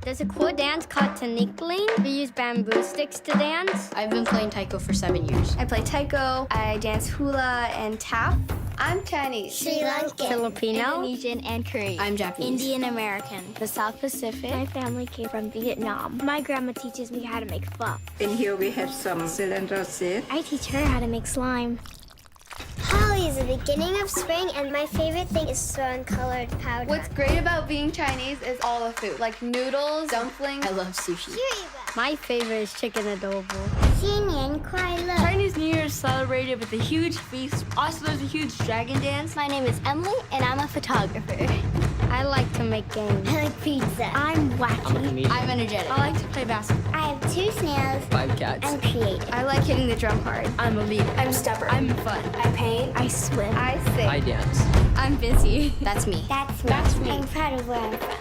There's a cool dance called tinikling. We use bamboo sticks to dance. I've been playing taiko for 7 years. I play taiko, I dance hula and tap. I'm Chinese, Sri Lankan, Filipino, Indonesian, and Korean. I'm Japanese. Indian American. The South Pacific. My family came from Vietnam. My grandma teaches me how to make pho. In here we have some cylinder seed. I teach her how to make slime. Holly is the beginning of spring, and my favorite thing is throwing colored powder. What's great about being Chinese is all the food, like noodles, dumplings. I love sushi. My favorite is chicken adobo. 新年快乐. Chinese New Year is celebrated with a huge feast. Also, there's a huge dragon dance. My name is Emily, and I'm a photographer. I like to make games. I like pizza. I'm I'm a wacky. comedian. I like to play basketball. I have 2 snails. 5 cats. I'm creative. I like hitting the drum hard. I'm a leader. I'm stubborn. I'm fun. I paint. I swim. I sing. I dance. I'm busy. That's me. That's me. That's me. I'm proud of where I'm from.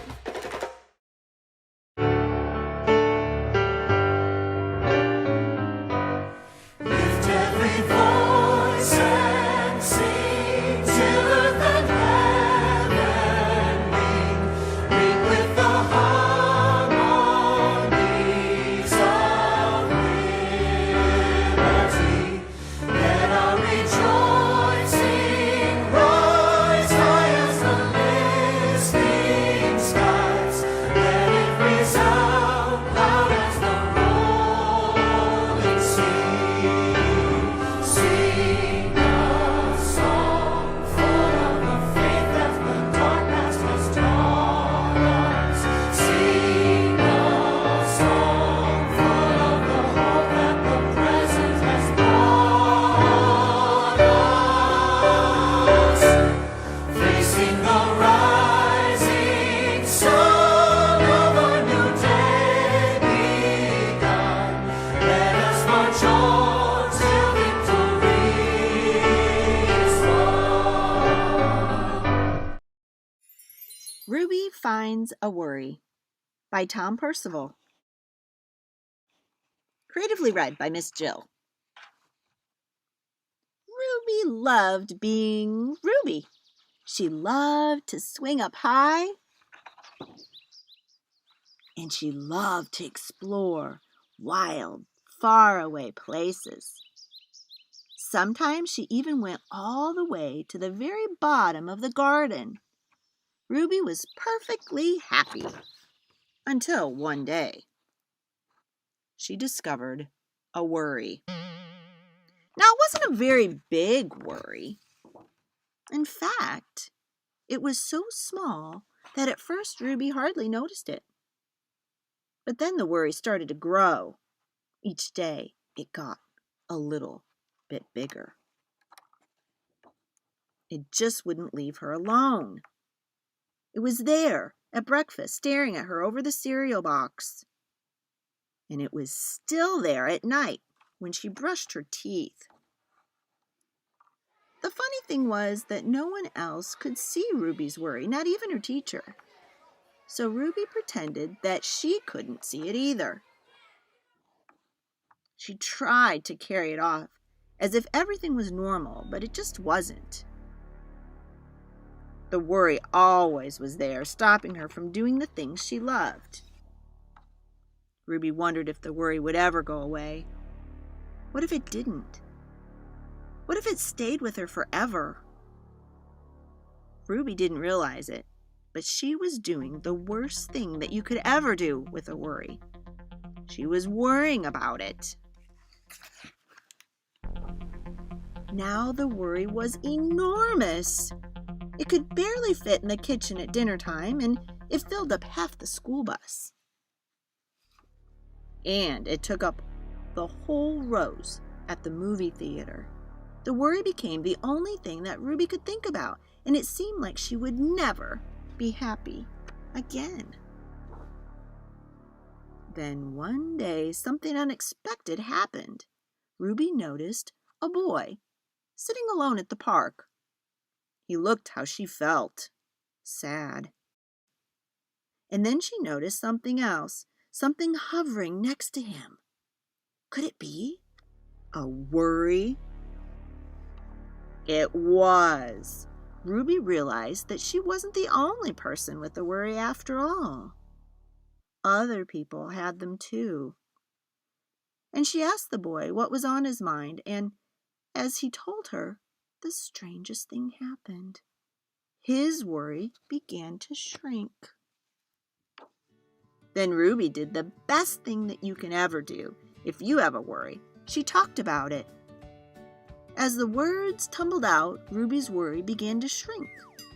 Ruby Finds a Worry by Tom Percival. Creatively read by Miss Jill. Ruby loved being Ruby. She loved to swing up high, and she loved to explore wild, faraway places. Sometimes she even went all the way to the very bottom of the garden. Ruby was perfectly happy until one day she discovered a worry. Now, it wasn't a very big worry. In fact, it was so small that at first Ruby hardly noticed it. But then the worry started to grow. Each day it got a little bit bigger. It just wouldn't leave her alone. It was there at breakfast, staring at her over the cereal box. And it was still there at night when she brushed her teeth. The funny thing was that no one else could see Ruby's worry, not even her teacher. So Ruby pretended that she couldn't see it either. She tried to carry it off as if everything was normal, but it just wasn't. The worry always was there, stopping her from doing the things she loved. Ruby wondered if the worry would ever go away. What if it didn't? What if it stayed with her forever? Ruby didn't realize it, but she was doing the worst thing that you could ever do with a worry. She was worrying about it. Now the worry was enormous. It could barely fit in the kitchen at dinner time, and it filled up half the school bus. And it took up the whole rows at the movie theater. The worry became the only thing that Ruby could think about, and it seemed like she would never be happy again. Then one day, something unexpected happened. Ruby noticed a boy sitting alone at the park. He looked how she felt, sad. And then she noticed something else, something hovering next to him. Could it be a worry? It was. Ruby realized that she wasn't the only person with a worry after all. other people had them too. And she asked the boy what was on his mind, and as he told her, the strangest thing happened. His worry began to shrink. Then Ruby did the best thing that you can ever do if you have a worry. She talked about it. As the words tumbled out, Ruby's worry began to shrink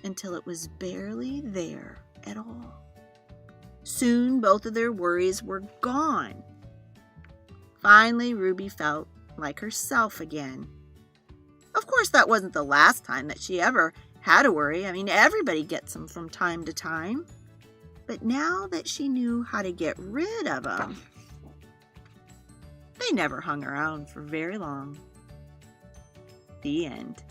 until it was barely there at all. Soon both of their worries were gone. Finally, Ruby felt like herself again. Of course, that wasn't the last time that she ever had a worry. I mean, everybody gets them from time to time. But now that she knew how to get rid of them, they never hung around for very long. The end.